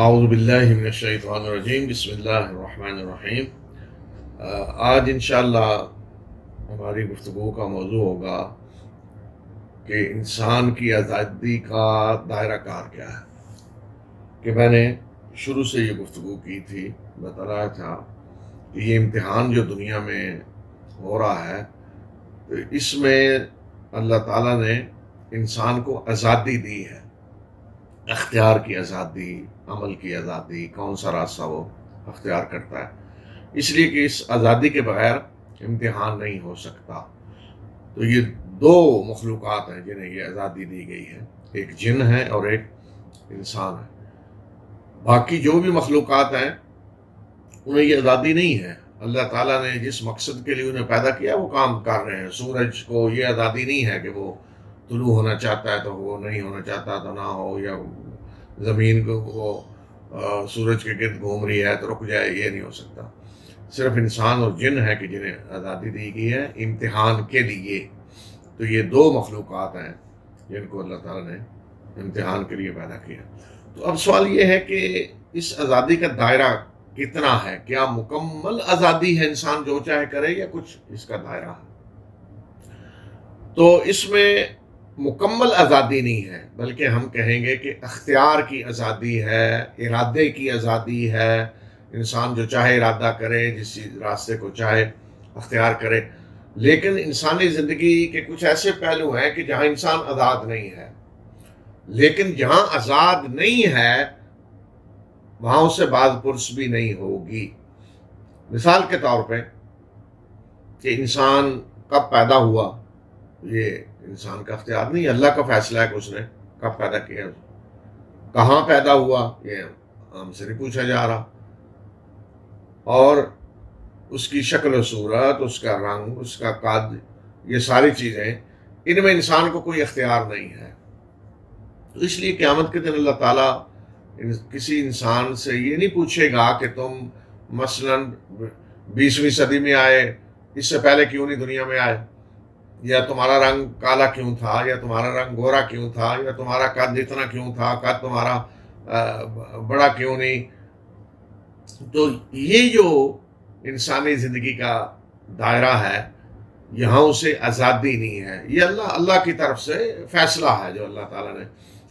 اعوذ باللہ من الشیطان الرجیم، بسم اللہ الرحمن الرحیم۔ آج انشاءاللہ ہماری گفتگو کا موضوع ہوگا کہ انسان کی آزادی کا دائرہ کار کیا ہے۔ کہ میں نے شروع سے یہ گفتگو کی تھی، بتا رہا تھا کہ یہ امتحان جو دنیا میں ہو رہا ہے، تو اس میں اللہ تعالیٰ نے انسان کو آزادی دی ہے، اختیار کی آزادی، عمل کی آزادی، کون سا راستہ وہ اختیار کرتا ہے، اس لیے کہ اس آزادی کے بغیر امتحان نہیں ہو سکتا۔ تو یہ دو مخلوقات ہیں جنہیں یہ آزادی دی گئی ہے، ایک جن ہے اور ایک انسان ہے۔ باقی جو بھی مخلوقات ہیں انہیں یہ آزادی نہیں ہے۔ اللہ تعالیٰ نے جس مقصد کے لیے انہیں پیدا کیا وہ کام کر رہے ہیں۔ سورج کو یہ آزادی نہیں ہے کہ وہ طلوع ہونا چاہتا ہے تو وہ نہیں ہونا چاہتا تو نہ ہو، یا زمین کو وہ سورج کے گرد گھوم رہی ہے تو رک جائے، یہ نہیں ہو سکتا۔ صرف انسان اور جن ہے کہ جنہیں آزادی دی گئی ہے امتحان کے لیے۔ تو یہ دو مخلوقات ہیں جن کو اللہ تعالیٰ نے امتحان کے لیے پیدا کیا۔ تو اب سوال یہ ہے کہ اس آزادی کا دائرہ کتنا ہے؟ کیا مکمل آزادی ہے، انسان جو چاہے کرے، یا کچھ اس کا دائرہ ہے؟ تو اس میں مکمل آزادی نہیں ہے، بلکہ ہم کہیں گے کہ اختیار کی آزادی ہے، ارادے کی آزادی ہے۔ انسان جو چاہے ارادہ کرے، جس راستے کو چاہے اختیار کرے۔ لیکن انسانی زندگی کے کچھ ایسے پہلو ہیں کہ جہاں انسان آزاد نہیں ہے، لیکن جہاں آزاد نہیں ہے وہاں اس سے باز پرس بھی نہیں ہوگی۔ مثال کے طور پہ کہ انسان کب پیدا ہوا، یہ انسان کا اختیار نہیں، اللہ کا فیصلہ ہے کہ اس نے کب پیدا کیا۔ کہاں پیدا ہوا یہ ہم سے نہیں پوچھا جا رہا، اور اس کی شکل و صورت، اس کا رنگ، اس کا قد، یہ ساری چیزیں، ان میں انسان کو کوئی اختیار نہیں ہے۔ تو اس لیے قیامت کے دن اللہ تعالیٰ کسی انسان سے یہ نہیں پوچھے گا کہ تم مثلاً 20ویں صدی میں آئے، اس سے پہلے کیوں نہیں دنیا میں آئے، یا تمہارا رنگ کالا کیوں تھا، یا تمہارا رنگ گورا کیوں تھا، یا تمہارا قد اتنا کیوں تھا، قد تمہارا بڑا کیوں نہیں۔ تو یہ جو انسانی زندگی کا دائرہ ہے، یہاں اسے آزادی نہیں ہے۔ یہ اللہ کی طرف سے فیصلہ ہے جو اللہ تعالیٰ نے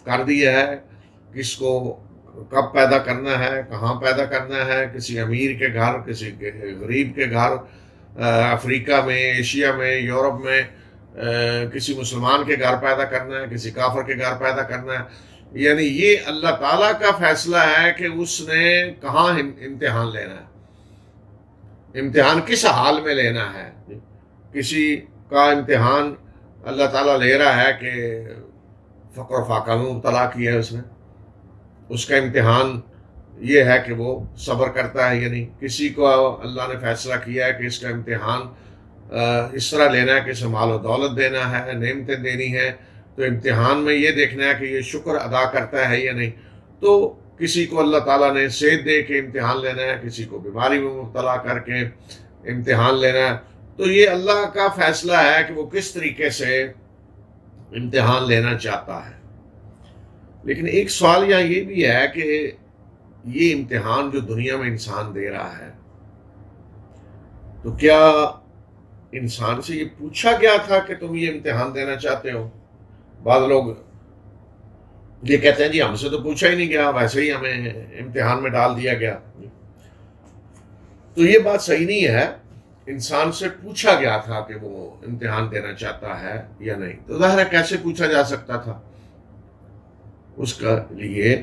کر دیا ہے، کس کو کب پیدا کرنا ہے، کہاں پیدا کرنا ہے، کسی امیر کے گھر، کسی غریب کے گھر، افریقہ میں، ایشیا میں، یورپ میں، کسی مسلمان کے گھر پیدا کرنا ہے، کسی کافر کے گھر پیدا کرنا ہے۔ یعنی یہ اللہ تعالیٰ کا فیصلہ ہے کہ اس نے کہاں امتحان لینا ہے، امتحان کس حال میں لینا ہے۔ کسی کا امتحان اللہ تعالیٰ لے رہا ہے کہ فقر و فاقہ میں مبتلا کیا ہے، اس کا امتحان یہ ہے کہ وہ صبر کرتا ہے یا نہیں۔ کسی کو اللہ نے فیصلہ کیا ہے کہ اس کا امتحان اس طرح لینا ہے کہ اسے مال و دولت دینا ہے، نعمتیں دینی ہے، تو امتحان میں یہ دیکھنا ہے کہ یہ شکر ادا کرتا ہے یا نہیں۔ تو کسی کو اللہ تعالیٰ نے صحت دے کے امتحان لینا ہے، کسی کو بیماری میں مبتلا کر کے امتحان لینا ہے۔ تو یہ اللہ کا فیصلہ ہے کہ وہ کس طریقے سے امتحان لینا چاہتا ہے۔ لیکن ایک سوال یہاں یہ بھی ہے کہ یہ امتحان جو دنیا میں انسان دے رہا ہے، تو کیا انسان سے یہ پوچھا گیا تھا کہ تم یہ امتحان دینا چاہتے ہو؟ بعض لوگ یہ کہتے ہیں جی ہم سے تو پوچھا ہی نہیں گیا، ویسے ہی ہمیں امتحان میں ڈال دیا گیا۔ تو یہ بات صحیح نہیں ہے۔ انسان سے پوچھا گیا تھا کہ وہ امتحان دینا چاہتا ہے یا نہیں۔ تو ظاہر ہے کیسے پوچھا جا سکتا تھا؟ اس کا لیے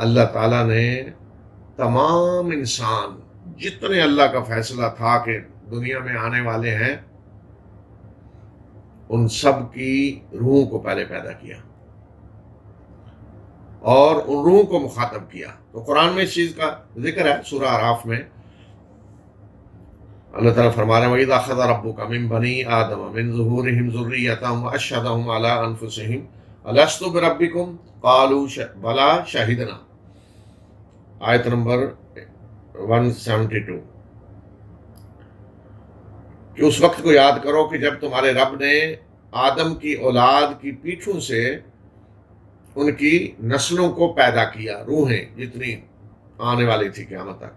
اللہ تعالیٰ نے تمام انسان، جتنے اللہ کا فیصلہ تھا کہ دنیا میں آنے والے ہیں، ان سب کی روحوں کو پہلے پیدا کیا اور ان روحوں کو مخاطب کیا۔ تو قرآن میں اس چیز کا ذکر ہے، سورہ اعراف میں اللہ تعالیٰ فرما رہے ہیں وَإِذْ أَخَذَ رَبُّكَ مِنْ بَنِي آدَمَ مِنْ ظُهُورِهِمْ ذُرِّيَّتَهُمْ وَأَشْهَدَهُمْ عَلَىٰ أَنفُسِهِمْ أَلَسْتُ بِرَبِّكُمْ قَالُوا بَلَىٰ شَهِدْنَا، آیت نمبر 172۔ کہ اس وقت کو یاد کرو کہ جب تمہارے رب نے آدم کی اولاد کی پیٹھوں سے ان کی نسلوں کو پیدا کیا، روحیں جتنی آنے والی تھی قیامت تک،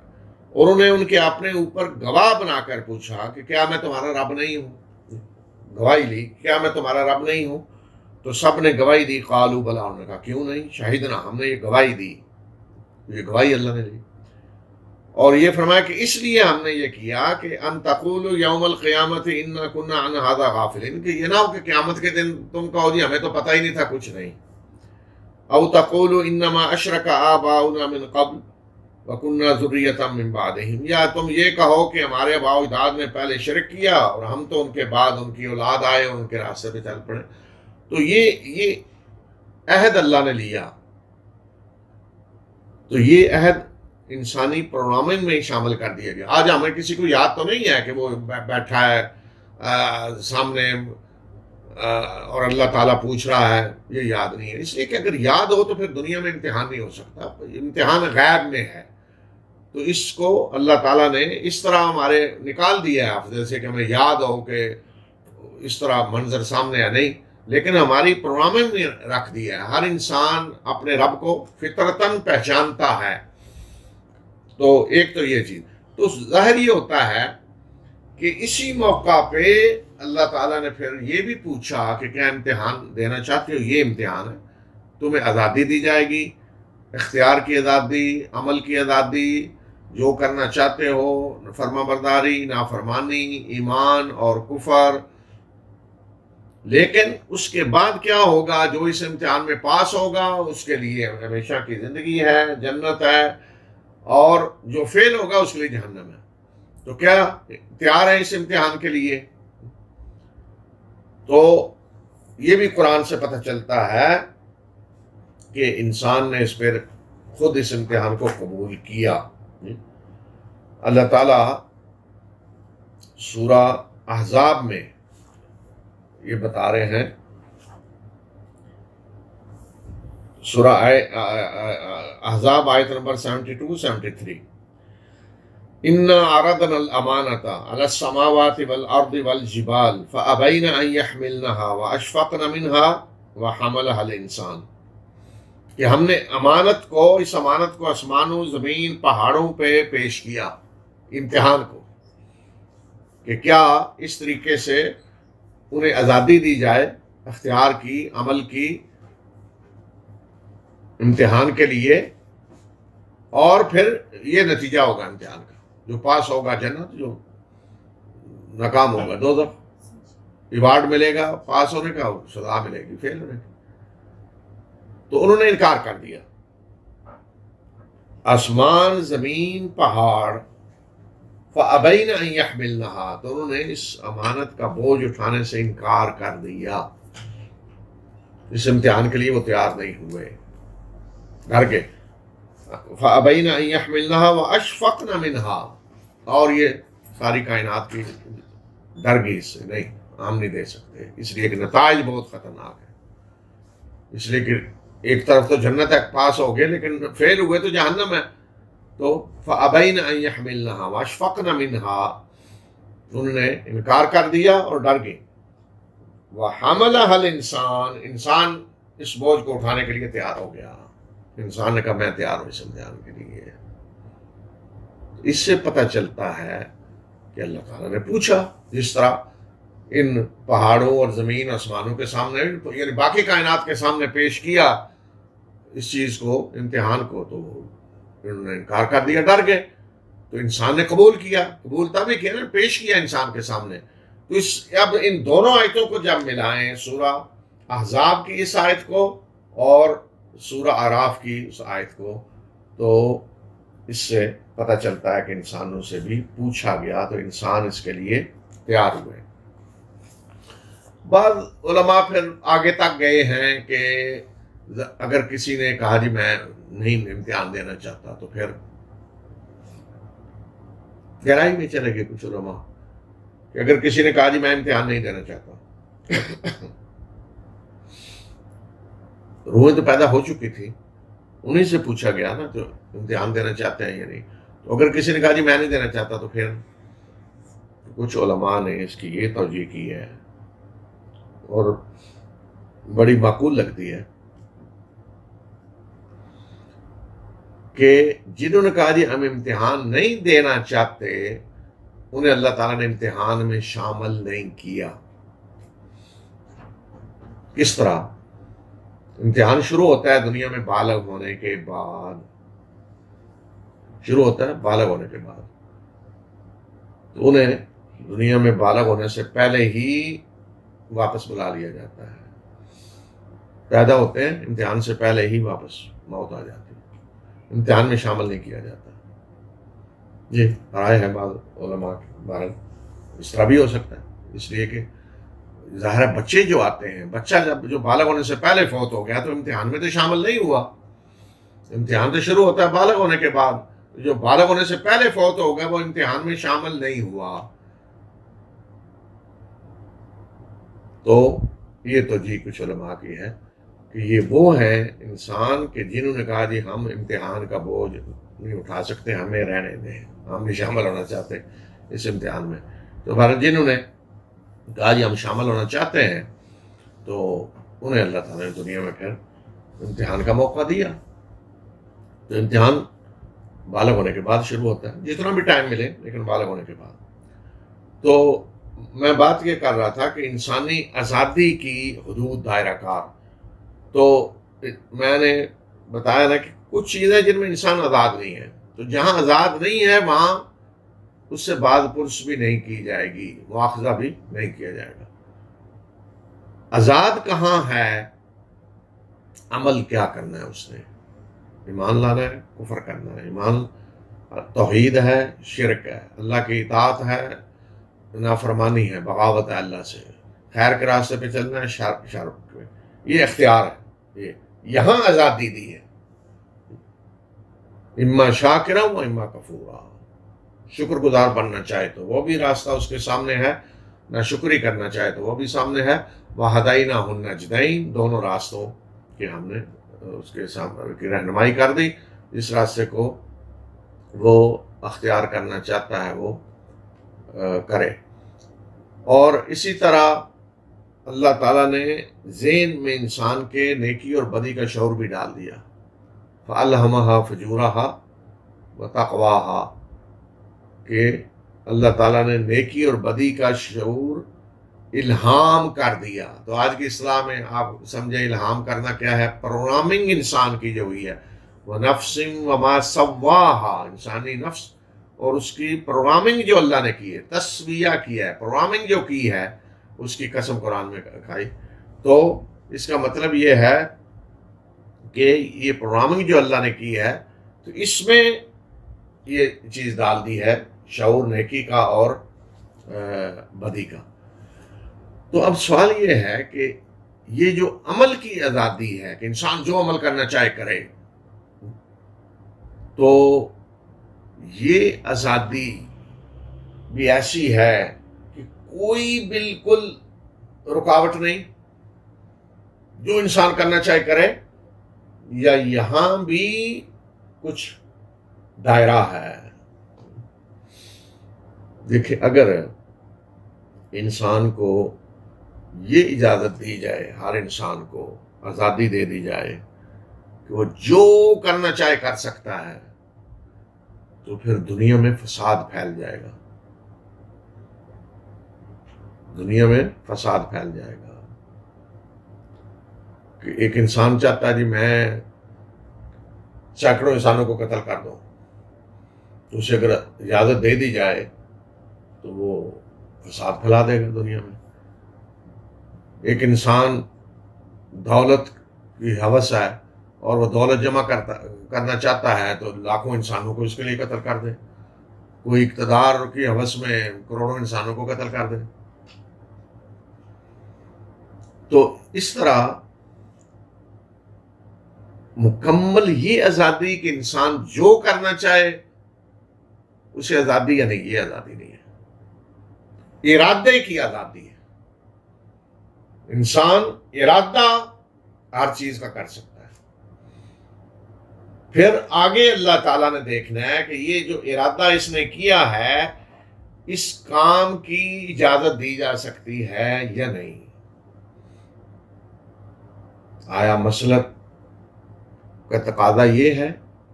اور انہیں ان کے اپنے اوپر گواہ بنا کر پوچھا کہ کیا میں تمہارا رب نہیں ہوں؟ گواہی لی، کیا میں تمہارا رب نہیں ہوں؟ تو سب نے گواہی دی، قالوا بلا، انہوں نے کہا کیوں نہیں، شہیدنا، ہم نے یہ گواہی دی، یہ گواہی اللہ نے دی۔ اور یہ فرمایا کہ اس لیے ہم نے یہ کیا کہ ان تقولوا یوم القیامت انا کنا عن ھذا غافلین، کہ یہ نہ ہو کہ قیامت کے دن تم کہو جی ہمیں تو پتہ ہی نہیں تھا، کچھ نہیں۔ او تقولوا انما اشرک آباؤنا من قبل وَكُنَّا ذُرِّيَّةً مِّن بَعْدِهِمْ، یا تم یہ کہو کہ ہمارے آباء و اجداد نے پہلے شرک کیا اور ہم تو ان کے بعد ان کی اولاد آئے اور ان کے راستے پہ چل پڑے۔ تو یہ عہد اللہ نے لیا، تو یہ عہد انسانی پروگرامنگ میں ہی شامل کر دیا گیا۔ آج ہمیں کسی کو یاد تو نہیں ہے کہ وہ بیٹھا ہے سامنے اور اللہ تعالیٰ پوچھ رہا ہے، یہ یاد نہیں ہے۔ اس لیے کہ اگر یاد ہو تو پھر دنیا میں امتحان نہیں ہو سکتا، امتحان غیب میں ہے۔ تو اس کو اللہ تعالیٰ نے اس طرح ہمارے نکال دیا ہے حافظے سے کہ ہمیں یاد ہو کہ اس طرح منظر سامنے ہے، نہیں، لیکن ہماری پروگرامنگ میں رکھ دیا ہے۔ ہر انسان اپنے رب کو فطرتاً پہچانتا ہے۔ تو ایک تو یہ چیز، تو ظاہر یہ ہوتا ہے کہ اسی موقع پہ اللہ تعالیٰ نے پھر یہ بھی پوچھا کہ کیا امتحان دینا چاہتے ہو؟ یہ امتحان ہے، تمہیں آزادی دی جائے گی، اختیار کی آزادی، عمل کی آزادی، جو کرنا چاہتے ہو، فرما برداری، نافرمانی، ایمان اور کفر۔ لیکن اس کے بعد کیا ہوگا؟ جو اس امتحان میں پاس ہوگا اس کے لیے ہمیشہ کی زندگی ہے، جنت ہے، اور جو فیل ہوگا اس کے لیے جہنم ہے۔ تو کیا تیار ہے اس امتحان کے لیے؟ تو یہ بھی قرآن سے پتہ چلتا ہے کہ انسان نے اس پر خود اس امتحان کو قبول کیا۔ اللہ تعالیٰ سورہ احزاب میں یہ بتا رہے ہیں، سورہ احزاب آیت نمبر 72-73، اِنَّا عَرَضْنَا الْأَمَانَةَ عَلَى السَّمَاوَاتِ وَالْأَرْضِ وَالْجِبَالِ فَأَبَيْنَ أَن يَحْمِلْنَهَا وَأَشْفَقْنَ مِنْهَا وَحَمَلَهَا الْإِنسَانُ، کہ ہم نے امانت کو، اس امانت کو آسمانوں، زمین، پہاڑوں پہ پیش کیا، امتحان کو، کہ کیا اس طریقے سے انہیں آزادی دی جائے اختیار کی، عمل کی، امتحان کے لیے، اور پھر یہ نتیجہ ہوگا امتحان کا، جو پاس ہوگا جنت، جو ناکام ہوگا دوزخ، ایوارڈ ملے گا پاس ہونے کا، سزا ملے گی فیل ہونے کی۔ تو انہوں نے انکار کر دیا، آسمان، زمین، پہاڑ، فَأَبَيْنَ أَن يَحْمِلْنَهَا، تو انہوں نے اس امانت کا بوجھ اٹھانے سے انکار کر دیا، اس امتحان کے لیے وہ تیار نہیں ہوئے، ڈر گئے۔ فَأَبَيْنَ أَن يَحْمِلْنَهَا وَأَشْفَقْنَ مِنْهَا، اور یہ ساری کائنات کی ڈر گئی، اس سے نہیں، ہم نہیں دے سکتے، اس لیے کہ نتائج بہت خطرناک ہے۔ اس لیے کہ ایک طرف تو جنت ہے، پاس ہو گئے، لیکن فیل ہوئے تو جہنم ہے۔ تو فَأَبَيْنَ أَن يَحْمِلْنَهَا وَأَشْفَقْنَ مِنْهَا، انہوں نے انکار کر دیا اور ڈر گئے۔ وَحَمَلَهَا الْإِنسَانُ، انسان اس بوجھ کو اٹھانے کے لیے تیار ہو گیا، انسان نے کہا میں تیار ہوں اس امتحان کے لیے۔ اس سے پتہ چلتا ہے کہ اللہ تعالیٰ نے پوچھا، جس طرح ان پہاڑوں اور زمین آسمانوں کے سامنے، یعنی باقی کائنات کے سامنے پیش کیا اس چیز کو، امتحان کو، تو انہوں نے انکار کر دیا، ڈر گئے۔ تو انسان نے قبول کیا، قبول تبھی کیا نا، پیش کیا انسان کے سامنے۔ تو اب ان دونوں آیتوں کو جب ملائیں، سورہ احزاب کی اس آیت کو اور سورہ اعراف کی اس آیت کو، تو اس سے پتہ چلتا ہے کہ انسانوں سے بھی پوچھا گیا، تو انسان اس کے لیے تیار ہوئے۔ بعض علماء پھر آگے تک گئے ہیں کہ اگر کسی نے کہا جی میں نہیں امتحان دینا چاہتا، تو پھر گہرائی میں چلے گئے کچھ علماء کہ اگر کسی نے کہا جی میں امتحان نہیں دینا چاہتا، روحیں تو پیدا ہو چکی تھی، انہیں سے پوچھا گیا نا تو امتحان دینا چاہتے ہیں یا نہیں۔ تو اگر کسی نے کہا جی میں نہیں دینا چاہتا، تو پھر کچھ علماء نے اس کی یہ توجیہ کی ہے اور بڑی معقول لگتی ہے کہ جنہوں نے کہا جی ہم امتحان نہیں دینا چاہتے، انہیں اللہ تعالیٰ نے امتحان میں شامل نہیں کیا۔ کس طرح؟ امتحان شروع ہوتا ہے دنیا میں بالغ ہونے کے بعد، شروع ہوتا ہے بالغ ہونے کے بعد، تو انہیں دنیا میں بالغ ہونے سے پہلے ہی واپس بلا لیا جاتا ہے۔ پیدا ہوتے ہیں امتحان سے پہلے ہی واپس موت آ جاتی ہے، امتحان میں شامل نہیں کیا جاتا۔ جی رائے ہے بعض علماء کے بارے میں، اس طرح بھی ہو سکتا ہے، اس لیے کہ ظاہر ہے بچے جو آتے ہیں، بچہ جب جو بالغ ہونے سے پہلے فوت ہو گیا تو امتحان میں تو شامل نہیں ہوا، امتحان تو شروع ہوتا ہے بالغ ہونے کے بعد، جو بالغ ہونے سے پہلے فوت ہو گیا وہ امتحان میں شامل نہیں ہوا۔ تو یہ تو جی کچھ علماء کی ہے کہ یہ وہ ہیں انسان کہ جنہوں نے کہا جی ہم امتحان کا بوجھ نہیں اٹھا سکتے، ہمیں رہنے دیں، ہم نہیں شامل ہونا چاہتے اس امتحان میں۔ تو بھارت جنہوں نے کہا جی ہم شامل ہونا چاہتے ہیں تو انہیں اللہ تعالیٰ نے دنیا میں پھر امتحان کا موقع دیا۔ تو امتحان بالغ ہونے کے بعد شروع ہوتا ہے، جتنا بھی ٹائم ملے، لیکن بالغ ہونے کے بعد۔ تو میں بات یہ کر رہا تھا کہ انسانی آزادی کی حدود دائرہ کار، تو میں نے بتایا نا کہ کچھ چیزیں جن میں انسان آزاد نہیں ہے، تو جہاں آزاد نہیں ہے وہاں اس سے بعد پرس بھی نہیں کی جائے گی، مواخذہ بھی نہیں کیا جائے گا۔ آزاد کہاں ہے؟ عمل کیا کرنا ہے اس نے، ایمان لانا ہے، کفر کرنا ہے، ایمان توحید ہے، شرک ہے، اللہ کی اطاعت ہے، نافرمانی ہے، بغاوت ہے اللہ سے، خیر کے راستے پہ چلنا ہے، شر پہ، یہ اختیار ہے، یہاں آزادی دی ہے۔ اما شاکرا و اما کفورا، شکر گزار بننا چاہے تو وہ بھی راستہ اس کے سامنے ہے، نہ شکری کرنا چاہے تو وہ بھی سامنے ہے۔ وَهَدَيْنَاهُ النَّجْدَيْنِ، دونوں راستوں کے ہم نے اس کے سامنے کی رہنمائی کر دی، جس راستے کو وہ اختیار کرنا چاہتا ہے وہ کرے۔ اور اسی طرح اللہ تعالیٰ نے ذہن میں انسان کے نیکی اور بدی کا شعور بھی ڈال دیا، فَأَلْهَمَهَا فُجُورَهَا وَتَقْوَاهَا، کہ اللہ تعالیٰ نے نیکی اور بدی کا شعور الہام کر دیا۔ تو آج کی اصطلاح میں آپ سمجھیں الہام کرنا کیا ہے؟ پروگرامنگ انسان کی جو ہوئی ہے، وَنَفْسٍ وَمَا سَوَّاهَا، انسانی نفس اور اس کی پروگرامنگ جو اللہ نے کی ہے، تسویہ کیا ہے، پروگرامنگ جو کی ہے، اس کی قسم قرآن میں کھائی۔ تو اس کا مطلب یہ ہے کہ یہ پروگرامنگ جو اللہ نے کی ہے تو اس میں یہ چیز ڈال دی ہے، شعور نیکی کا اور بدی کا۔ تو اب سوال یہ ہے کہ یہ جو عمل کی آزادی ہے کہ انسان جو عمل کرنا چاہے کرے، تو یہ آزادی بھی ایسی ہے کہ کوئی بالکل رکاوٹ نہیں، جو انسان کرنا چاہے کرے، یا یہاں بھی کچھ دائرہ ہے؟ دیکھیں اگر انسان کو یہ اجازت دی جائے، ہر انسان کو آزادی دے دی جائے کہ وہ جو کرنا چاہے کر سکتا ہے، تو پھر دنیا میں فساد پھیل جائے گا، دنیا میں فساد پھیل جائے گا۔ کہ ایک انسان چاہتا ہے جی میں سینکڑوں انسانوں کو قتل کر دوں، تو اسے اگر اجازت دے دی جائے تو وہ فساد پھیلا دے گا دنیا میں۔ ایک انسان دولت کی ہوس ہے اور وہ دولت جمع کرنا چاہتا ہے تو لاکھوں انسانوں کو اس کے لیے قتل کر دے، کوئی اقتدار کی ہوس میں کروڑوں انسانوں کو قتل کر دے۔ تو اس طرح مکمل یہ آزادی کہ انسان جو کرنا چاہے اسے آزادی، یا نہیں، یہ آزادی نہیں ہے، ارادے کی آزادی ہے۔ انسان ارادہ ہر چیز کا کر سکتا ہے، پھر آگے اللہ تعالیٰ نے دیکھنا ہے کہ یہ جو ارادہ اس نے کیا ہے اس کام کی اجازت دی جا سکتی ہے یا نہیں۔ آیا مسلک کا تقاضا یہ ہے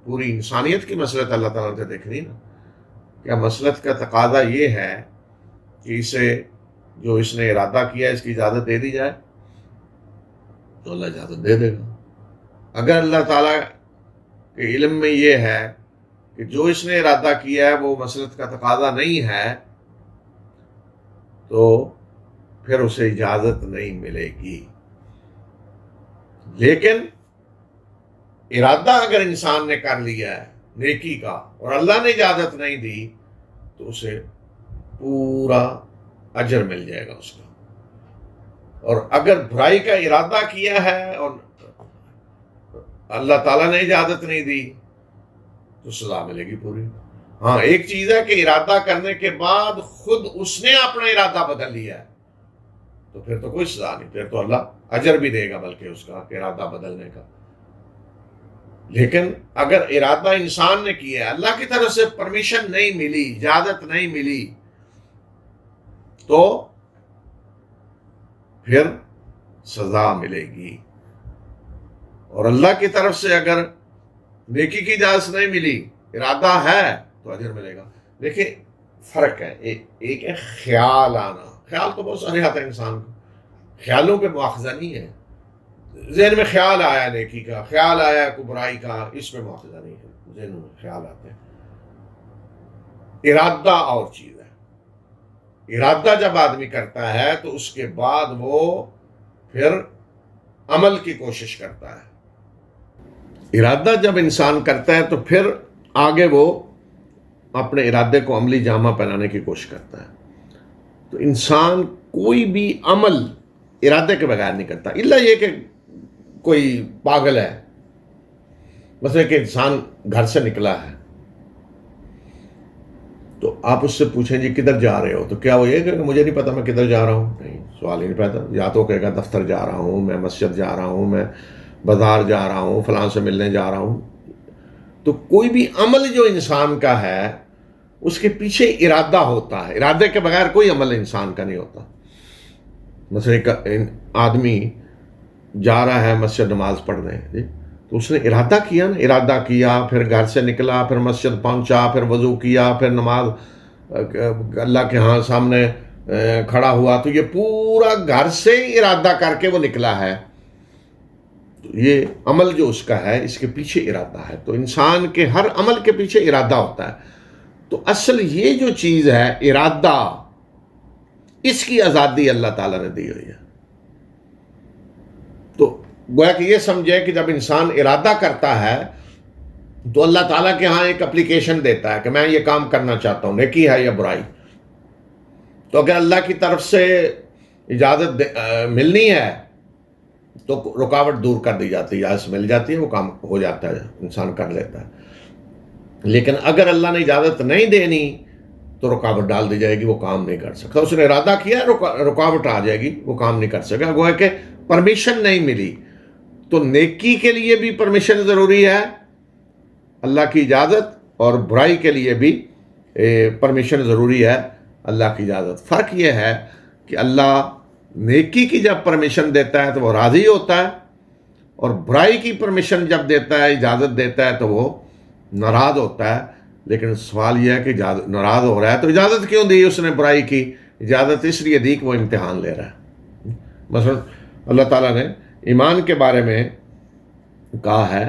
پوری انسانیت کی مصلحت اللہ تعالیٰ نے دیکھنی نا. کیا مصلحت کا تقاضا یہ ہے کہ اسے جو اس نے ارادہ کیا اس کی اجازت دے دی جائے؟ تو اللہ اجازت دے دے گا. اگر اللہ تعالیٰ کے علم میں یہ ہے کہ جو اس نے ارادہ کیا ہے وہ مصلحت کا تقاضا نہیں ہے تو پھر اسے اجازت نہیں ملے گی. لیکن ارادہ اگر انسان نے کر لیا ہے نیکی کا اور اللہ نے اجازت نہیں دی تو اسے پورا اجر مل جائے گا اس کا. اور اگر برائی کا ارادہ کیا ہے اور اللہ تعالیٰ نے اجازت نہیں دی تو سزا ملے گی پوری. ہاں ایک چیز ہے کہ ارادہ کرنے کے بعد خود اس نے اپنا ارادہ بدل لیا ہے تو پھر تو کوئی سزا نہیں, پھر تو اللہ اجر بھی دے گا بلکہ اس کا کہ ارادہ بدلنے کا. لیکن اگر ارادہ انسان نے کیا ہے, اللہ کی طرف سے پرمیشن نہیں ملی, اجازت نہیں ملی, تو پھر سزا ملے گی. اور اللہ کی طرف سے اگر نیکی کی اجازت نہیں ملی, ارادہ ہے تو اجر ملے گا. دیکھیں فرق ہے, ایک ہے خیال آنا. خیال تو بہت سارے آتے ہیں انسان کو, خیالوں پہ مواخذہ نہیں ہے. ذہن میں خیال آیا نیکی کا, خیال آیا کوئی برائی کا, اس پہ مواخذہ نہیں ہے. ذہن میں خیال آتے ہیں. ارادہ اور چیز ہے. ارادہ جب آدمی کرتا ہے تو اس کے بعد وہ پھر عمل کی کوشش کرتا ہے. ارادہ جب انسان کرتا ہے تو پھر آگے وہ اپنے ارادے کو عملی جامہ پہنانے کی کوشش کرتا ہے. تو انسان کوئی بھی عمل ارادے کے بغیر نہیں کرتا, الا یہ کہ کوئی پاگل ہے. مثلا کہ انسان گھر سے نکلا ہے تو آپ اس سے پوچھیں جی کدھر جا رہے ہو, تو کیا وہ یہ کہ مجھے نہیں پتا میں کدھر جا رہا ہوں؟ نہیں, سوال ہی نہیں پیدا. یا تو کہے گا دفتر جا رہا ہوں, میں مسجد جا رہا ہوں, میں بازار جا رہا ہوں, فلاں سے ملنے جا رہا ہوں. تو کوئی بھی عمل جو انسان کا ہے اس کے پیچھے ارادہ ہوتا ہے. ارادے کے بغیر کوئی عمل انسان کا نہیں ہوتا. مثلا ایک آدمی جا رہا ہے مسجد نماز پڑھنے, تو اس نے ارادہ کیا نا, ارادہ کیا, پھر گھر سے نکلا, پھر مسجد پہنچا, پھر وضو کیا, پھر نماز اللہ کے ہاں سامنے کھڑا ہوا. تو یہ پورا گھر سے ارادہ کر کے وہ نکلا ہے. تو یہ عمل جو اس کا ہے اس کے پیچھے ارادہ ہے. تو انسان کے ہر عمل کے پیچھے ارادہ ہوتا ہے. تو اصل یہ جو چیز ہے ارادہ, اس کی آزادی اللہ تعالیٰ نے دی ہوئی ہے. تو گویا کہ یہ سمجھے کہ جب انسان ارادہ کرتا ہے تو اللہ تعالیٰ کے ہاں ایک اپلیکیشن دیتا ہے کہ میں یہ کام کرنا چاہتا ہوں, نیکی ہے یا برائی. تو اگر اللہ کی طرف سے اجازت ملنی ہے تو رکاوٹ دور کر دی جاتی ہے, اجازت مل جاتی ہے, وہ کام ہو جاتا ہے, انسان کر لیتا ہے. لیکن اگر اللہ نے اجازت نہیں دینی تو رکاوٹ ڈال دی جائے گی, وہ کام نہیں کر سکتا. اس نے ارادہ کیا, رکاوٹ آ جائے گی, وہ کام نہیں کر سکا. گویا کہ پرمیشن نہیں ملی. تو نیکی کے لیے بھی پرمیشن ضروری ہے, اللہ کی اجازت, اور برائی کے لیے بھی پرمیشن ضروری ہے, اللہ کی اجازت. فرق یہ ہے کہ اللہ نیکی کی جب پرمیشن دیتا ہے تو وہ راضی ہوتا ہے, اور برائی کی پرمیشن جب دیتا ہے, اجازت دیتا ہے, تو وہ ناراض ہوتا ہے. لیکن سوال یہ ہے کہ ناراض ہو رہا ہے تو اجازت کیوں دی اس نے برائی کی؟ اجازت اس لیے دی کہ وہ امتحان لے رہا ہے. مثلا اللہ تعالیٰ نے ایمان کے بارے میں کہا ہے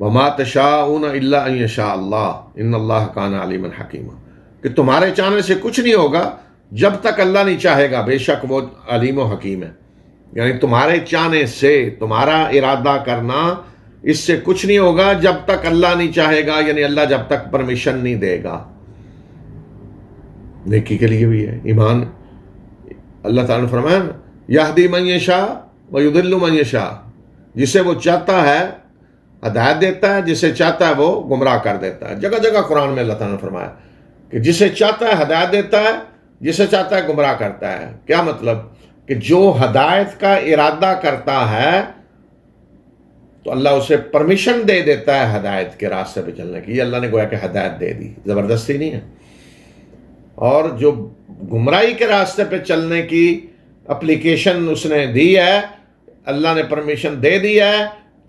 وَمَا تَشَاءُونَ إِلَّا أَن يَشَاءَ اللَّهُ إِنَّ اللَّهَ كَانَ عَلِيمًا حَكِيمًا, کہ تمہارے چاہنے سے کچھ نہیں ہوگا جب تک اللہ نہیں چاہے گا, بے شک وہ علیم و حکیم ہے. یعنی تمہارے چاہنے سے, تمہارا ارادہ کرنا, اس سے کچھ نہیں ہوگا جب تک اللہ نہیں چاہے گا, یعنی اللہ جب تک پرمیشن نہیں دے گا. نیکی کے لیے بھی ہے ایمان. اللہ تعالیٰ نے فرمایا یہدی من یشاء ویضل من یشاء, جسے وہ چاہتا ہے ہدایت دیتا ہے, جسے چاہتا ہے وہ گمراہ کر دیتا ہے. جگہ جگہ قرآن میں اللہ تعالیٰ نے فرمایا کہ جسے چاہتا ہے ہدایت دیتا ہے, جسے چاہتا ہے گمراہ کرتا ہے. کیا مطلب؟ کہ جو ہدایت کا ارادہ کرتا ہے تو اللہ اسے پرمیشن دے دیتا ہے ہدایت کے راستے پہ چلنے کی. یہ اللہ نے گویا کہ ہدایت دے دی, زبردستی نہیں ہے. اور جو گمراہی کے راستے پہ چلنے کی اپلیکیشن اس نے دی ہے, اللہ نے پرمیشن دے دی ہے,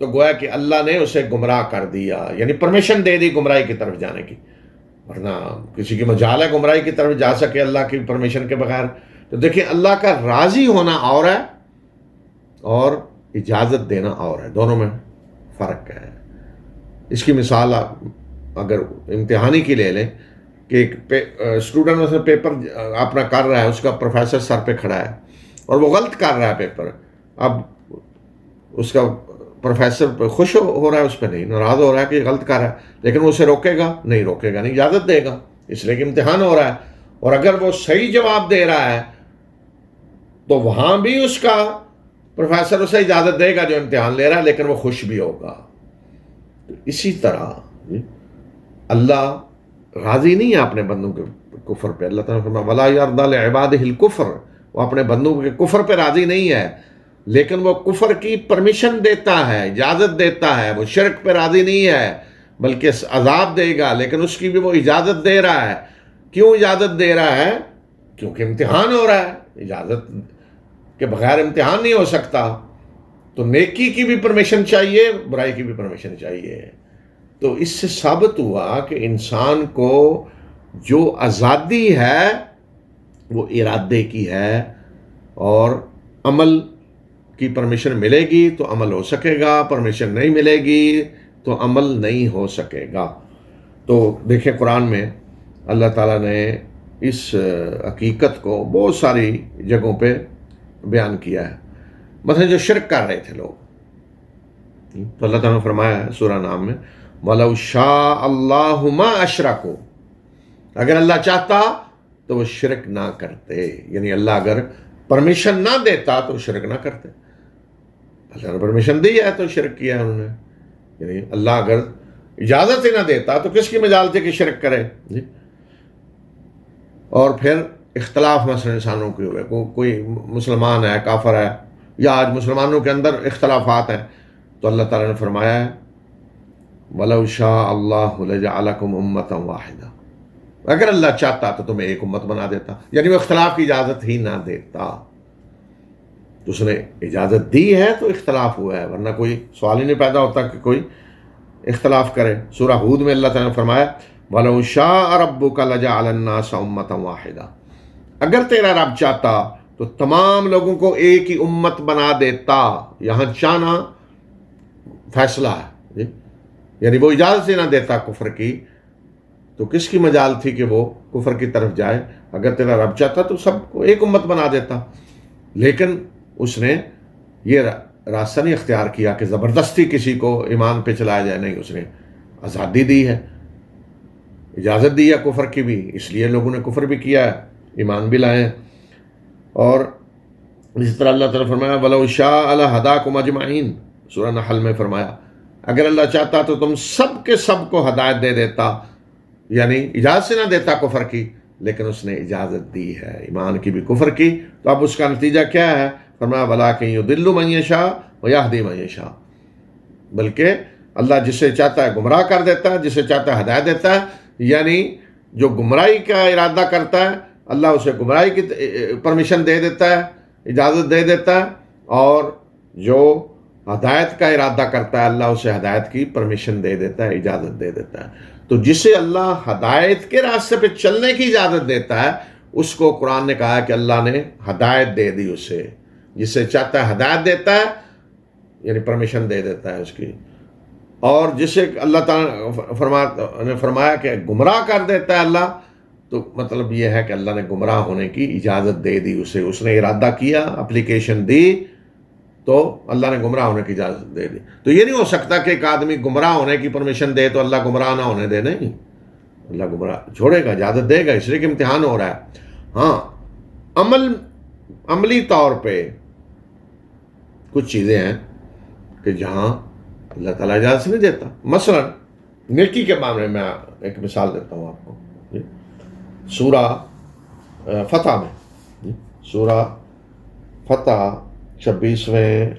تو گویا کہ اللہ نے اسے گمراہ کر دیا، یعنی پرمیشن دے دی گمراہی کی طرف جانے کی، ورنہ کسی کی مجال ہے گمراہی کی طرف جا سکے اللہ کی پرمیشن کے بغیر؟ تو دیکھیں اللہ کا راضی ہونا اور ہے اور اجازت دینا اور ہے، دونوں میں فرق ہے۔ اس کی مثال آپ اگر امتحانی کی لے لیں کہ ایک اسٹوڈنٹ میں سے پیپر اپنا کر رہا ہے، اس کا پروفیسر سر پہ کھڑا ہے اور وہ غلط کر رہا ہے پیپر، اب اس کا پروفیسر خوش ہو رہا ہے، اس پہ نہیں، ناراض ہو رہا ہے کہ یہ غلط کر رہا ہے، لیکن وہ اسے روکے گا نہیں، اجازت دے گا، اس لیے کہ امتحان ہو رہا ہے۔ اور اگر وہ صحیح جواب دے رہا ہے تو وہاں بھی اس کا پروفیسر اسے اجازت دے گا جو امتحان لے رہا ہے، لیکن وہ خوش بھی ہوگا۔ تو اسی طرح اللہ راضی نہیں ہے اپنے بندوں کے کفر پہ۔ اللہ تعالیٰ فرمایا وَلَا يَرْضَىٰ لِعِبَادِهِ الْكُفْرَ، وہ اپنے بندوں کے کفر پہ راضی نہیں ہے، لیکن وہ کفر کی پرمیشن دیتا ہے، اجازت دیتا ہے۔ وہ شرک پہ راضی نہیں ہے بلکہ عذاب دے گا، لیکن اس کی بھی وہ اجازت دے رہا ہے۔ کیوں اجازت دے رہا ہے؟ کیونکہ امتحان ہو رہا ہے، اجازت کے بغیر امتحان نہیں ہو سکتا۔ تو نیکی کی بھی پرمیشن چاہیے، برائی کی بھی پرمیشن چاہیے۔ تو اس سے ثابت ہوا کہ انسان کو جو آزادی ہے وہ ارادے کی ہے، اور عمل کی پرمیشن ملے گی تو عمل ہو سکے گا، پرمیشن نہیں ملے گی تو عمل نہیں ہو سکے گا۔ تو دیکھیں قرآن میں اللہ تعالیٰ نے اس حقیقت کو بہت ساری جگہوں پہ بیان کیا ہے۔ مثلا جو شرک کر رہے تھے لوگ، تو اللہ تعالیٰ نے فرمایا ہے سورہ نام میں وَلَوْ شَاءَ اللَّهُ مَا أَشْرَكُوا، اگر اللہ چاہتا تو وہ شرک نہ کرتے، یعنی اللہ اگر پرمیشن نہ دیتا تو شرک نہ کرتے۔ اللہ نے پرمیشن دی ہے تو شرک کیا ہے انہوں نے، یعنی اللہ اگر اجازت ہی نہ دیتا تو کس کی مجال تھی کہ شرک کرے؟ جی۔ اور پھر اختلاف مثلا انسانوں کے ہوئے، کوئی مسلمان ہے کافر ہے، یا آج مسلمانوں کے اندر اختلافات ہیں، تو اللہ تعالیٰ نے فرمایا ہے وَلَوْ شَاءَ اللَّهُ لَجَعَلَكُمْ أُمَّةً وَاحِدَةً، اگر اللہ چاہتا تو تمہیں ایک امت بنا دیتا، یعنی وہ اختلاف کی اجازت ہی نہ دیتا۔ تو اس نے اجازت دی ہے تو اختلاف ہوا ہے، ورنہ کوئی سوال ہی نہیں پیدا ہوتا کہ کوئی اختلاف کرے۔ سورہ ہود میں اللہ تعالیٰ نے فرمایا وَلَوْ شَاءَ رَبُّكَ لَجَعَلَ النَّاسَ أُمَّةً وَاحِدَةً، اگر تیرا رب چاہتا تو تمام لوگوں کو ایک ہی امت بنا دیتا۔ یہاں چاہنا فیصلہ ہے، جی، یعنی وہ اجازت ہی نہ دیتا کفر کی، تو کس کی مجال تھی کہ وہ کفر کی طرف جائے؟ اگر تیرا رب چاہتا تو سب کو ایک امت بنا دیتا، لیکن اس نے یہ راستہ نہیں اختیار کیا کہ زبردستی کسی کو ایمان پہ چلایا جائے، نہیں، اس نے آزادی دی ہے، اجازت دی ہے کفر کی بھی، اس لیے لوگوں نے کفر بھی کیا ہے، ایمان بھی لائے ہیں۔ اور اسی طرح اللہ تعالیٰ فرمایا وَلَوْ شَاءَ لَهَدَاكُمْ أَجْمَعِينَ، سورہ نحل میں فرمایا اگر اللہ چاہتا تو تم سب کے سب کو ہدایت دے دیتا، یعنی اجازت سے نہ دیتا کفر کی، لیکن اس نے اجازت دی ہے ایمان کی بھی کفر کی۔ تو اب اس کا نتیجہ کیا ہے؟ فرمایا وَلَٰكِن يُضِلُّ مَن يَشَاءُ وَيَهْدِي مَن يَشَاءُ، بلکہ اللہ جسے چاہتا ہے گمراہ کر دیتا ہے، جسے چاہتا ہے ہدایت دیتا ہے، یعنی جو گمراہی کا ارادہ کرتا ہے اللہ اسے گمراہی کی پرمیشن دے دیتا ہے، اجازت دے دیتا ہے، اور جو ہدایت کا ارادہ کرتا ہے اللہ اسے ہدایت کی پرمیشن دے دیتا ہے، اجازت دے دیتا ہے۔ تو جسے اللہ ہدایت کے راستے پہ چلنے کی اجازت دیتا ہے اس کو قرآن نے کہا ہے کہ اللہ نے ہدایت دے دی اسے، جسے چاہتا ہے ہدایت دیتا ہے، یعنی پرمیشن دے دیتا ہے اس کی، اور جسے اللہ تعالیٰ نے فرمایا کہ گمراہ کر دیتا ہے اللہ، تو مطلب یہ ہے کہ اللہ نے گمراہ ہونے کی اجازت دے دی اسے، اس نے ارادہ کیا، اپلیکیشن دی، تو اللہ نے گمراہ ہونے کی اجازت دے دی۔ تو یہ نہیں ہو سکتا کہ ایک آدمی گمراہ ہونے کی پرمیشن دے تو اللہ گمراہ نہ ہونے دے، نہیں، اللہ گمراہ چھوڑے گا، اجازت دے گا، اس لیے کہ امتحان ہو رہا ہے۔ ہاں عملی طور پہ کچھ چیزیں ہیں کہ جہاں اللہ تعالیٰ اجازت نہیں دیتا، مثلا نیکی کے معاملے میں ایک مثال دیتا ہوں آپ کو، سورہ فتح میں، سورہ فتح 26ویں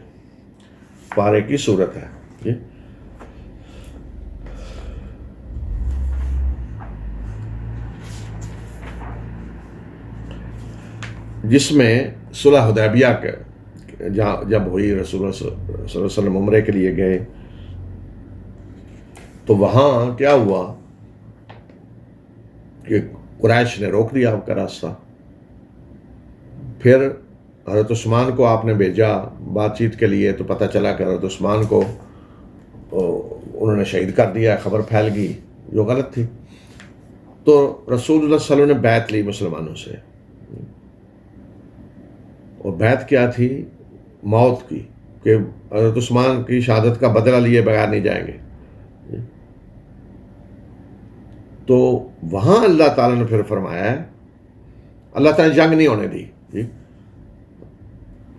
پارے کی صورت ہے، جس میں صلح حدیبیہ جب ہوئی، رسول اللہ صلی اللہ علیہ وسلم عمرے کے لیے گئے تو وہاں کیا ہوا کہ قریش نے روک دیا آپ کا راستہ. پھر حضرت عثمان کو آپ نے بھیجا بات چیت کے لیے، تو پتہ چلا کہ حضرت عثمان کو انہوں نے شہید کر دیا، خبر پھیل گئی جو غلط تھی. تو رسول اللہ صلی اللہ علیہ وسلم نے بیعت لی مسلمانوں سے، اور بیعت کیا تھی؟ موت کی، کہ حضرت عثمان کی شہادت کا بدلہ لیے بغیر نہیں جائیں گے. تو وہاں اللہ تعالیٰ نے پھر فرمایا ہے، اللہ تعالیٰ نے جنگ نہیں ہونے دی،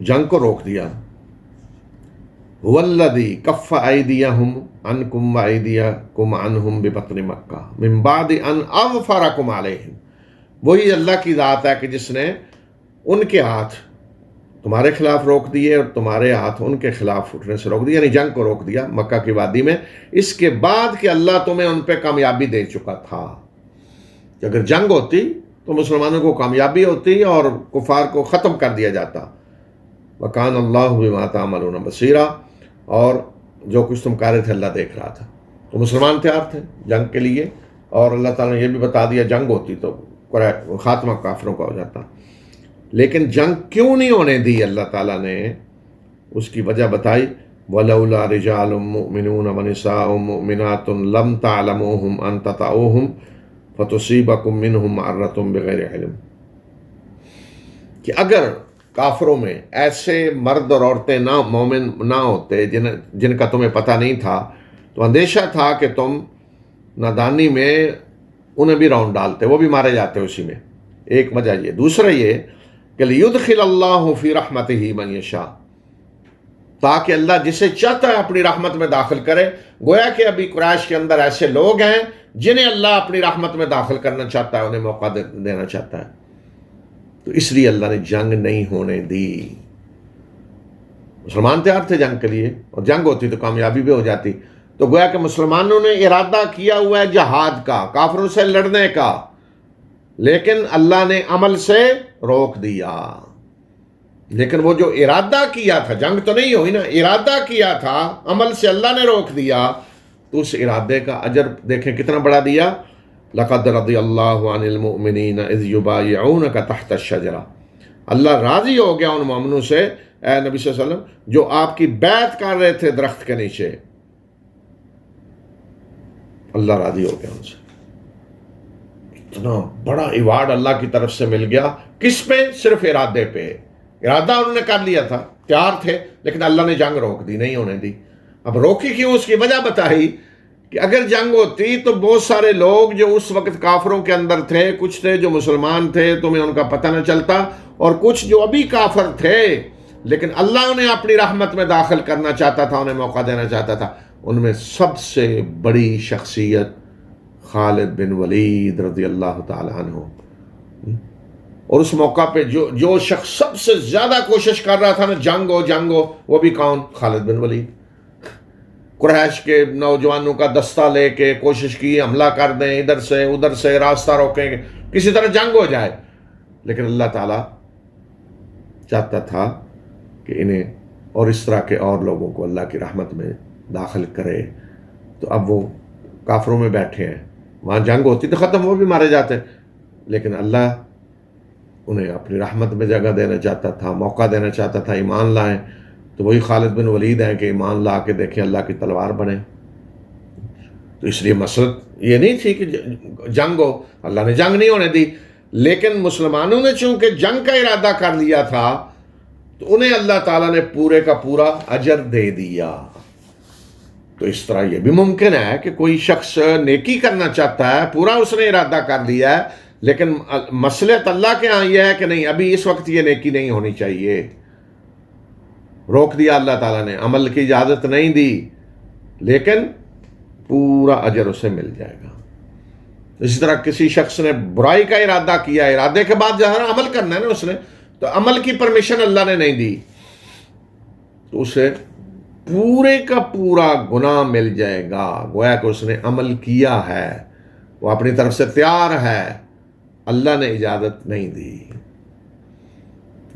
جنگ کو روک دیا. والذی کف ایدیہم عنکم وایدیکم عنہم ببطن مکہ من بعد ان اظفرکم علیہم. وہی اللہ کی ذات ہے کہ جس نے ان کے ہاتھ تمہارے خلاف روک دیے اور تمہارے ہاتھ ان کے خلاف اٹھنے سے روک دیا، یعنی جنگ کو روک دیا مکہ کی وادی میں، اس کے بعد کہ اللہ تمہیں ان پہ کامیابی دے چکا تھا. کہ اگر جنگ ہوتی تو مسلمانوں کو کامیابی ہوتی اور کفار کو ختم کر دیا جاتا. وَكَانَ اللَّهُ بِمَا تَعْمَلُونَ بَصِيرًا، اور جو کچھ تم کر رہے تھے اللہ دیکھ رہا تھا. تو مسلمان تیار تھے جنگ کے لیے، اور اللہ تعالیٰ نے یہ بھی بتا دیا جنگ ہوتی تو خاتمہ کافروں کا ہو جاتا. لیکن جنگ کیوں نہیں ہونے دی اللہ تعالیٰ نے؟ اس کی وجہ بتائی، وَلَوْلَا رِجَالٌ مُؤْمِنُونَ وَنِسَاءٌ مُؤْمِنَاتٌ لَمْ تَعْلَمُوهُمْ أَن تَطَئُوهُمْ فَتُصِيبَكُم مِّنْهُمْ مَعَرَّةٌ بِغَيْرِ علم. کہ اگر کافروں میں ایسے مرد اور عورتیں نہ مومن نہ ہوتے جن کا تمہیں پتہ نہیں تھا، تو اندیشہ تھا کہ تم نادانی میں انہیں بھی راؤنڈ ڈالتے، وہ بھی مارے جاتے اسی میں. ایک وجہ یہ. دوسرا یہ کہ لِيُدْخِلَ اللَّهُ فِي رَحْمَتِهِ مَن يَشَاءُ، تاکہ اللہ جسے چاہتا ہے اپنی رحمت میں داخل کرے. گویا کہ ابھی قریش کے اندر ایسے لوگ ہیں جنہیں اللہ اپنی رحمت میں داخل کرنا چاہتا ہے، انہیں موقع دینا چاہتا ہے. تو اس لیے اللہ نے جنگ نہیں ہونے دی. مسلمان تیار تھے جنگ کے لیے، اور جنگ ہوتی تو کامیابی بھی ہو جاتی. تو گویا کہ مسلمانوں نے ارادہ کیا ہوا ہے جہاد کا، کافروں سے لڑنے کا، لیکن اللہ نے عمل سے روک دیا. لیکن وہ جو ارادہ کیا تھا، جنگ تو نہیں ہوئی نا، ارادہ کیا تھا، عمل سے اللہ نے روک دیا. تو اس ارادے کا اجر دیکھیں کتنا بڑا دیا. لَقَدْ رَضِيَ اللَّهُ عَنِ الْمُؤْمِنِينَ إِذْ يُبَايِعُونَكَ تَحْتَ الشَّجَرَةِ. اللہ راضی ہو گیا ان مومنوں سے، اے نبی صلی اللہ علیہ وسلم، جو آپ کی بیعت کر رہے تھے درخت کے نیچے. اللہ راضی ہو گیا ان سے. اتنا بڑا ایوارڈ اللہ کی طرف سے مل گیا. کس پہ؟ صرف ارادے پہ. ارادہ انہوں نے کر لیا تھا، تیار تھے، لیکن اللہ نے جنگ روک دی، نہیں ہونے دی. اب روکی کیوں؟ اس کی وجہ بتائی کہ اگر جنگ ہوتی تو بہت سارے لوگ جو اس وقت کافروں کے اندر تھے، کچھ تھے جو مسلمان تھے، تمہیں ان کا پتہ نہ چلتا، اور کچھ جو ابھی کافر تھے لیکن اللہ انہیں اپنی رحمت میں داخل کرنا چاہتا تھا، انہیں موقع دینا چاہتا تھا. ان میں سب سے بڑی شخصیت خالد بن ولید رضی اللہ تعالی عنہ. اور اس موقع پہ جو شخص سب سے زیادہ کوشش کر رہا تھا نا جنگ ہو، وہ بھی کون؟ خالد بن ولید. قریش کے نوجوانوں کا دستہ لے کے کوشش کی حملہ کر دیں، ادھر سے ادھر سے راستہ روکیں گے، کسی طرح جنگ ہو جائے. لیکن اللہ تعالیٰ چاہتا تھا کہ انہیں اور اس طرح کے اور لوگوں کو اللہ کی رحمت میں داخل کرے. تو اب وہ کافروں میں بیٹھے ہیں، وہاں جنگ ہوتی تو ختم، وہ بھی مارے جاتے، لیکن اللہ انہیں اپنی رحمت میں جگہ دینا چاہتا تھا، موقع دینا چاہتا تھا ایمان لائیں. تو وہی خالد بن ولید ہیں کہ ایمان لا کے دیکھیں اللہ کی تلوار بنے. تو اس لیے مسلط یہ نہیں تھی کہ جنگ ہو، اللہ نے جنگ نہیں ہونے دی. لیکن مسلمانوں نے چونکہ جنگ کا ارادہ کر لیا تھا تو انہیں اللہ تعالیٰ نے پورے کا پورا اجر دے دیا. تو اس طرح یہ بھی ممکن ہے کہ کوئی شخص نیکی کرنا چاہتا ہے، پورا اس نے ارادہ کر لیا ہے، لیکن مصلحت اللہ کے ہاں یہ ہے کہ نہیں، ابھی اس وقت یہ نیکی نہیں ہونی چاہیے. روک دیا اللہ تعالیٰ نے، عمل کی اجازت نہیں دی، لیکن پورا اجر اسے مل جائے گا. اسی طرح کسی شخص نے برائی کا ارادہ کیا، ارادے کے بعد جہاں عمل کرنا ہے نا اس نے، تو عمل کی پرمیشن اللہ نے نہیں دی، تو اسے پورے کا پورا گناہ مل جائے گا. گویا کہ اس نے عمل کیا ہے، وہ اپنی طرف سے تیار ہے، اللہ نے اجازت نہیں دی.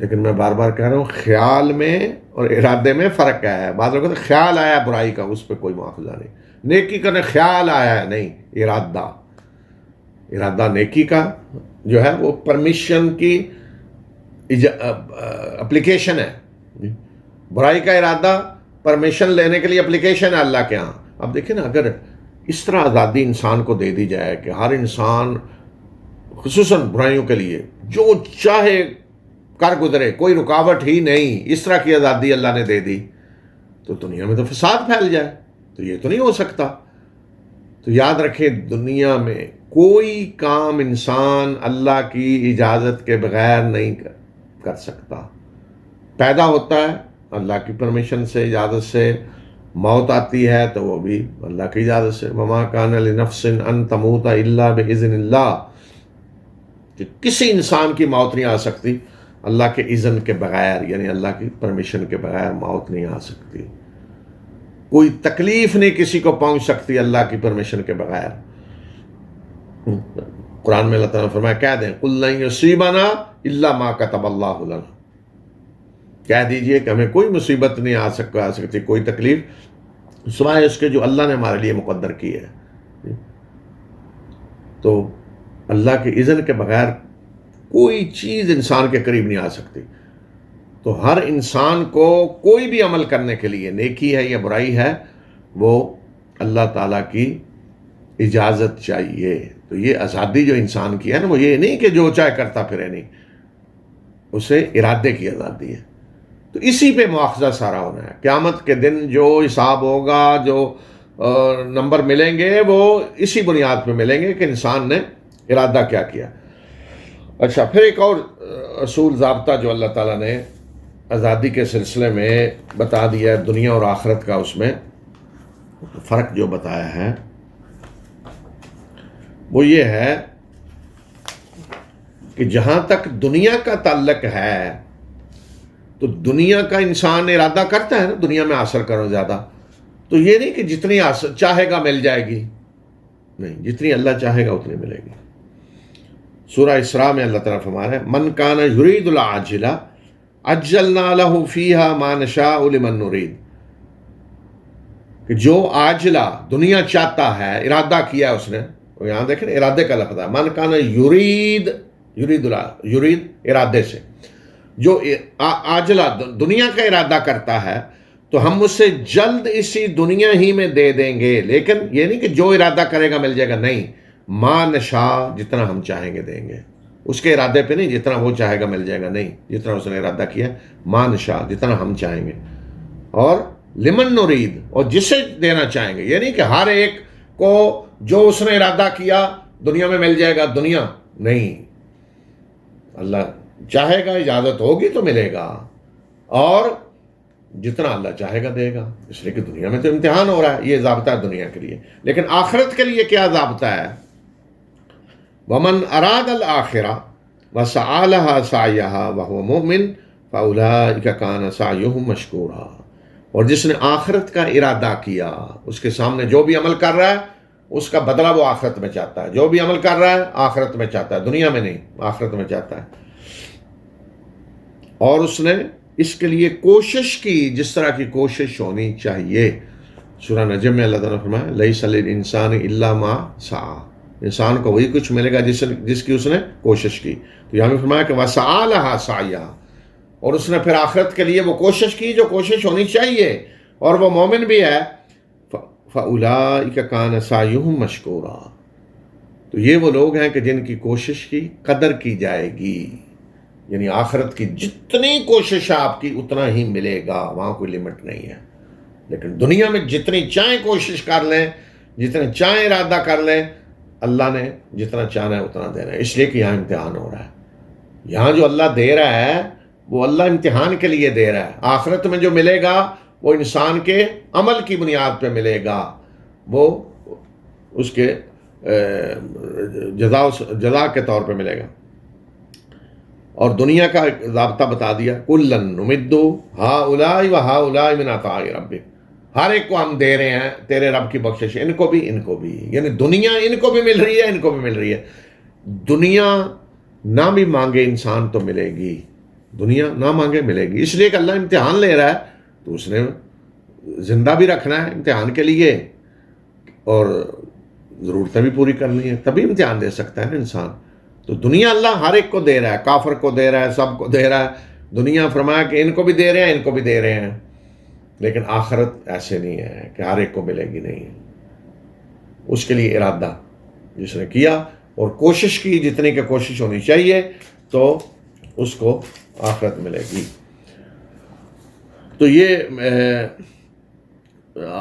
لیکن میں بار بار کہہ رہا ہوں خیال میں اور ارادے میں فرق کیا ہے. بعض لوگ کہتے ہیں خیال آیا برائی کا اس پہ کوئی مواخذہ نہیں. نیکی کرنے خیال آیا ہے نہیں، ارادہ نیکی کا جو ہے وہ پرمیشن کی اپلیکیشن ہے. برائی کا ارادہ پرمیشن لینے کے لیے اپلیکیشن ہے اللہ کے ہاں. اب دیکھیں نا، اگر اس طرح آزادی انسان کو دے دی جائے کہ ہر انسان خصوصاً برائیوں کے لیے جو چاہے کر گزرے، کوئی رکاوٹ ہی نہیں، اس طرح کی آزادی اللہ نے دے دی، تو دنیا میں تو فساد پھیل جائے. تو یہ تو نہیں ہو سکتا. تو یاد رکھیں، دنیا میں کوئی کام انسان اللہ کی اجازت کے بغیر نہیں کر سکتا. پیدا ہوتا ہے اللہ کی پرمیشن سے، اجازت سے. موت آتی ہے تو وہ بھی اللہ کی اجازت سے. وما کان لنفس ان تموت الا باذن اللہ. کہ کسی انسان کی موت نہیں آ سکتی اللہ کے اذن کے بغیر، یعنی اللہ کی پرمیشن کے بغیر موت نہیں آ سکتی. کوئی تکلیف نہیں کسی کو پہنچ سکتی اللہ کی پرمیشن کے بغیر. قرآن میں اللہ تعالیٰ نے فرمایا کہہ دیں قل لن یصیبنا الا ما کتب اللہ لنا. کہہ دیجئے کہ ہمیں کوئی مصیبت نہیں آ سکتی، کوئی تکلیف سوائے اس کے جو اللہ نے ہمارے لیے مقدر کی ہے. تو اللہ کے اذن کے بغیر کوئی چیز انسان کے قریب نہیں آ سکتی. تو ہر انسان کو کوئی بھی عمل کرنے کے لیے، نیکی ہے یا برائی ہے، وہ اللہ تعالیٰ کی اجازت چاہیے. تو یہ آزادی جو انسان کی ہے نا، وہ یہ نہیں کہ جو چاہے کرتا پھرے، نہیں، اسے ارادے کی آزادی ہے. تو اسی پہ مواخذہ سارا ہونا ہے. قیامت کے دن جو حساب ہوگا، جو نمبر ملیں گے، وہ اسی بنیاد پہ ملیں گے کہ انسان نے ارادہ کیا کیا. اچھا، پھر ایک اور اصول ضابطہ جو اللہ تعالیٰ نے آزادی کے سلسلے میں بتا دیا ہے، دنیا اور آخرت کا اس میں فرق جو بتایا ہے وہ یہ ہے کہ جہاں تک دنیا کا تعلق ہے تو دنیا کا انسان ارادہ کرتا ہے نا دنیا میں حاصل کرو زیادہ. تو یہ نہیں کہ جتنی چاہے گا مل جائے گی، نہیں، جتنی اللہ چاہے گا اتنی ملے گی. سورہ اسراء میں اللہ تعالیٰ فرما رہے ہیں من کان یرید العاجلہ عجلنا لہ فیہا ما نشاء لمن نرید. کہ جو عاجلہ دنیا چاہتا ہے، ارادہ کیا اس نے، یہاں دیکھیں ارادے کا لفظ ہے. من کان یرید ارادے سے، جو عاجلہ دنیا کا ارادہ کرتا ہے تو ہم اس سے جلد اسی دنیا ہی میں دے دیں گے. لیکن یہ نہیں کہ جو ارادہ کرے گا مل جائے گا، نہیں، ما نشاء، جتنا ہم چاہیں گے دیں گے. اس کے ارادے پہ نہیں جتنا وہ چاہے گا مل جائے گا، نہیں، جتنا اس نے ارادہ کیا، ما نشاء، جتنا ہم چاہیں گے. اور لمن نرید، اور جسے دینا چاہیں گے. یہ نہیں کہ ہر ایک کو جو اس نے ارادہ کیا دنیا میں مل جائے گا، دنیا نہیں. اللہ چاہے گا، اجازت ہوگی تو ملے گا، اور جتنا اللہ چاہے گا دے گا. اس لیے کہ دنیا میں تو امتحان ہو رہا ہے، یہ ضابطہ ہے دنیا کے لیے. لیکن آخرت کے لیے کیا ضابطہ ہے؟ وَمَنْ أَرَادَ الْآخِرَةَ وَسَعَى لَهَا سَعْيَهَا وَهُوَ مُؤْمِنٌ فَأُولَٰئِكَ كَانَ سَعْيُهُمْ مَشْكُورًا. اور جس نے آخرت کا ارادہ کیا، اس کے سامنے جو بھی عمل کر رہا ہے اس کا بدلہ وہ آخرت میں چاہتا ہے. جو بھی عمل کر رہا ہے آخرت میں چاہتا ہے، دنیا میں نہیں، آخرت میں چاہتا ہے. اور اس نے اس کے لیے کوشش کی جس طرح کی کوشش ہونی چاہیے. سورہ نجم میں اللہ تعالیٰ نے فرمایا لیس للانسان الا ما سعی. انسان کو وہی کچھ ملے گا جس کی اس نے کوشش کی. تو یہاں میں فرمایا کہ وسعی لہا سعیہا، اور اس نے پھر آخرت کے لیے وہ کوشش کی جو کوشش ہونی چاہیے، اور وہ مومن بھی ہے. فاولئک کان سعیہم مشکورا. تو یہ وہ لوگ ہیں کہ جن کی کوشش کی قدر کی جائے گی. یعنی آخرت کی جتنی کوشش ہے آپ کی اتنا ہی ملے گا، وہاں کوئی لمٹ نہیں ہے. لیکن دنیا میں جتنی چاہیں کوشش کر لیں، جتنے چاہیں ارادہ کر لیں، اللہ نے جتنا چاہنا ہے اتنا دینا ہے. اس لیے کہ یہاں امتحان ہو رہا ہے. یہاں جو اللہ دے رہا ہے وہ اللہ امتحان کے لیے دے رہا ہے. آخرت میں جو ملے گا وہ انسان کے عمل کی بنیاد پہ ملے گا، وہ اس کے جزا کے طور پہ ملے گا. اور دنیا کا ضابطہ بتا دیا کلن نمد ہؤلاء وہؤلاء من عطاء ربک. ہر ایک کو ہم دے رہے ہیں تیرے رب کی بخشش، ان کو بھی ان کو بھی. یعنی دنیا ان کو بھی مل رہی ہے، ان کو بھی مل رہی ہے. دنیا نہ بھی مانگے انسان تو ملے گی، دنیا نہ مانگے ملے گی، اس لیے کہ اللہ امتحان لے رہا ہے تو اس نے زندہ بھی رکھنا ہے امتحان کے لیے، اور ضرورتیں بھی پوری کرنی ہے، تبھی امتحان دے سکتا ہے نا انسان۔ تو دنیا اللہ ہر ایک کو دے رہا ہے، کافر کو دے رہا ہے، سب کو دے رہا ہے۔ دنیا فرمایا کہ ان کو بھی دے رہے ہیں، ان کو بھی دے رہے ہیں، لیکن آخرت ایسے نہیں ہے کہ ہر ایک کو ملے گی، نہیں۔ اس کے لیے ارادہ جس نے کیا اور کوشش کی جتنی کہ کوشش ہونی چاہیے تو اس کو آخرت ملے گی۔ تو یہ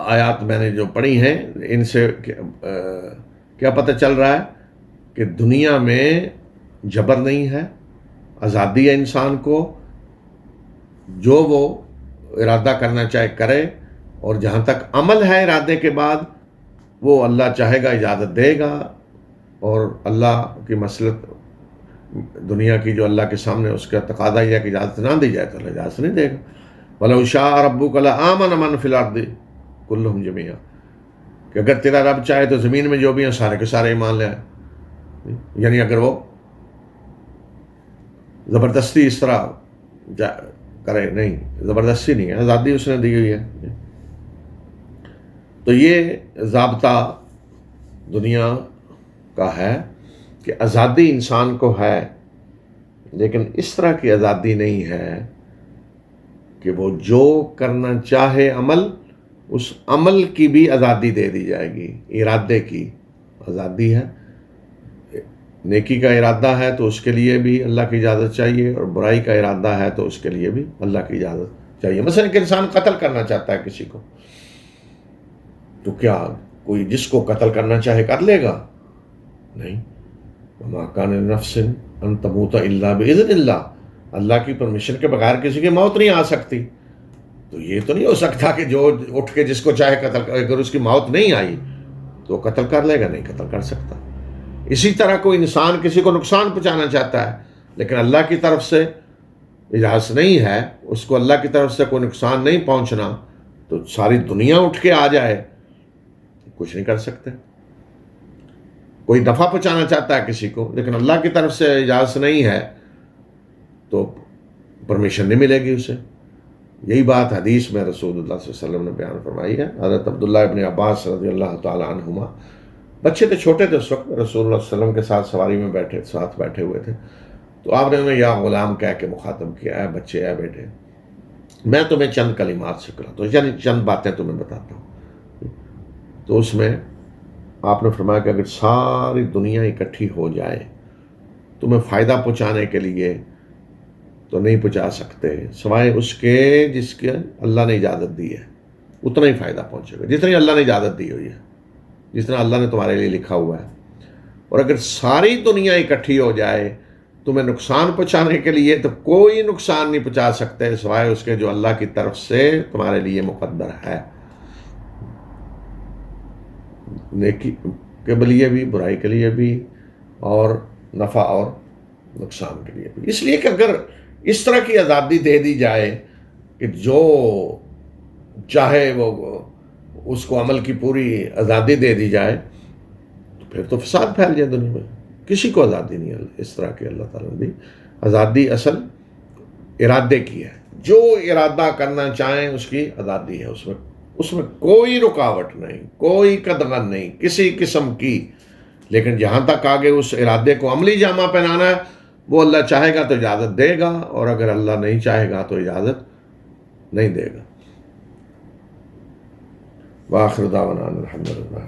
آیات میں نے جو پڑھی ہیں ان سے کیا پتہ چل رہا ہے کہ دنیا میں جبر نہیں ہے، آزادی ہے انسان کو، جو وہ ارادہ کرنا چاہے کرے، اور جہاں تک عمل ہے ارادے کے بعد وہ اللہ چاہے گا اجازت دے گا، اور اللہ کی مصلحت دنیا کی جو اللہ کے سامنے اس کا تقاضا یہ کہ اجازت نہ دی جائے تو اللہ اجازت نہیں دے گا۔ وَلَوْ شَاءَ رَبُّكَ لَآمَنَ مَنْ فِي الْأَرْضِ كُلُّهُمْ جَمِيعًا، کہ اگر تیرا رب چاہے تو زمین میں جو بھی ہیں سارے کے سارے ایمان لے آئے، یعنی اگر وہ زبردستی اس طرح کرے، نہیں، زبردستی نہیں ہے، آزادی اس نے دی ہوئی ہے۔ تو یہ ضابطہ دنیا کا ہے کہ آزادی انسان کو ہے، لیکن اس طرح کی آزادی نہیں ہے کہ وہ جو کرنا چاہے عمل، اس عمل کی بھی آزادی دے دی جائے گی۔ ارادے کی آزادی ہے، نیکی کا ارادہ ہے تو اس کے لیے بھی اللہ کی اجازت چاہیے، اور برائی کا ارادہ ہے تو اس کے لیے بھی اللہ کی اجازت چاہیے۔ مثلا کہ انسان قتل کرنا چاہتا ہے کسی کو، تو کیا کوئی جس کو قتل کرنا چاہے کر لے گا؟ نہیں۔ وَمَا كَانَ لِنَفْسٍ أَن تَمُوتَ إِلَّا بِإِذْنِ اللَّهِ، اللہ کی پرمیشن کے بغیر کسی کی موت نہیں آ سکتی۔ تو یہ تو نہیں ہو سکتا کہ جو اٹھ کے جس کو چاہے قتل کرے، اگر اس کی موت نہیں آئی تو وہ قتل کر لے گا؟ نہیں قتل کر سکتا۔ اسی طرح کوئی انسان کسی کو نقصان پہنچانا چاہتا ہے، لیکن اللہ کی طرف سے اجازت نہیں ہے، اس کو اللہ کی طرف سے کوئی نقصان نہیں پہنچنا، تو ساری دنیا اٹھ کے آ جائے کچھ نہیں کر سکتے۔ کوئی نفع پہنچانا چاہتا ہے کسی کو، لیکن اللہ کی طرف سے اجازت نہیں ہے تو پرمیشن نہیں ملے گی اسے۔ یہی بات حدیث میں رسول اللہ صلی اللہ علیہ وسلم نے بیان فرمائی ہے۔ حضرت عبداللہ ابن عباس رضی اللہ تعالی عنہما، بچے تھے، چھوٹے تھے اس وقت، رسول اللہ صلی اللہ علیہ وسلم کے ساتھ سواری میں ساتھ بیٹھے ہوئے تھے، تو آپ نے انہیں یا غلام کہہ کے مخاطب کیا، اے بچے، اے بیٹے، میں تمہیں چند کلمات سکھلاتا ہوں، یعنی چند باتیں تمہیں بتاتا ہوں۔ تو اس میں آپ نے فرمایا کہ اگر ساری دنیا اکٹھی ہو جائے تمہیں فائدہ پہنچانے کے لیے تو نہیں پہنچا سکتے، سوائے اس کے جس کے اللہ نے اجازت دی ہے، اتنا ہی فائدہ پہنچے گا جتنی اللہ نے اجازت دی ہوئی ہے، جتنا اللہ نے تمہارے لیے لکھا ہوا ہے۔ اور اگر ساری دنیا اکٹھی ہو جائے تمہیں نقصان پہنچانے کے لیے تو کوئی نقصان نہیں پہنچا سکتے سوائے اس کے جو اللہ کی طرف سے تمہارے لیے مقدر ہے، نیکی کے لیے بھی، برائی کے لیے بھی، اور نفع اور نقصان کے لیے بھی۔ اس لیے کہ اگر اس طرح کی آزادی دے دی جائے کہ جو چاہے وہ اس کو عمل کی پوری آزادی دے دی جائے تو پھر تو فساد پھیل جائے دنیا میں۔ کسی کو آزادی نہیں ہے اس طرح کی اللہ تعالیٰ نے دی۔ آزادی اصل ارادے کی ہے، جو ارادہ کرنا چاہیں اس کی آزادی ہے، اس میں کوئی رکاوٹ نہیں، کوئی قدغن نہیں کسی قسم کی۔ لیکن جہاں تک آگے اس ارادے کو عملی جامہ پہنانا ہے وہ اللہ چاہے گا تو اجازت دے گا، اور اگر اللہ نہیں چاہے گا تو اجازت نہیں دے گا۔ وآخر دعوانا الحمدللہ۔